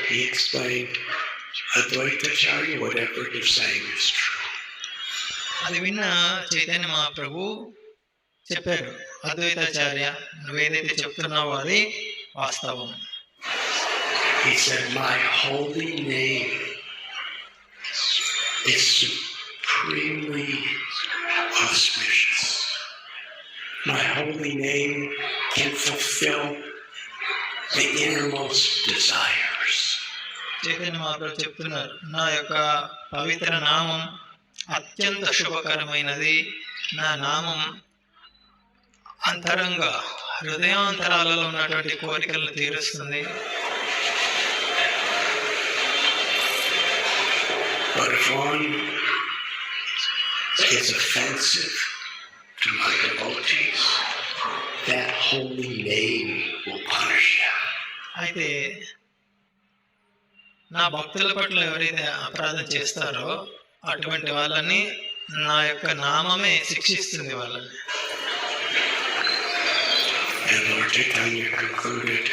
He explained, Advaitacharya, whatever you're saying is true. అది విన్న చైతన్య మహాప్రభు చెప్పారు, అద్వైతాచార్య, నువ్వేదైతే చెప్తున్నావో అది వాస్తవం. He said, my holy name is supremely auspicious. My holy name can fulfill the innermost desires. Chaitanya Mahaprabhu చెప్తున్నారు, నా యొక్క పవిత్ర నామం అత్యంత శుభకరమైనది. నా నామం అంతరంగ హృదయాంతరాలలో ఉన్నటువంటి కోరికలను తీరుస్తుంది. But if one is offensive to my devotees, that holy name will punish them. అయితే నా భక్తుల పట్ల ఎవరైతే అపరాధం చేస్తారో అటువంటి వాళ్ళని నా యొక్క నామమే శిక్షిస్తుంది వాళ్ళని. And Lord Chaitanya concluded,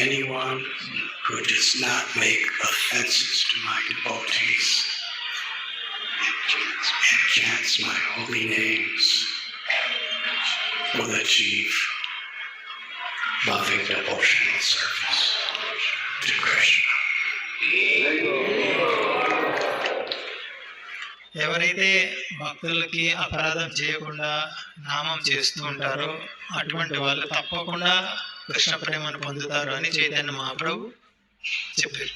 anyone who does not make offenses to my devotees and chants my holy names will achieve loving devotional service to Krishna. ఎవరైతే భక్తులకి అపరాధం చేయకుండా నామం చేస్తూ ఉంటారో అటువంటి వాళ్ళు తప్పకుండా కృష్ణ ప్రేమను పొందుతారు అని చైతన్య మహాప్రభు చెప్పారు.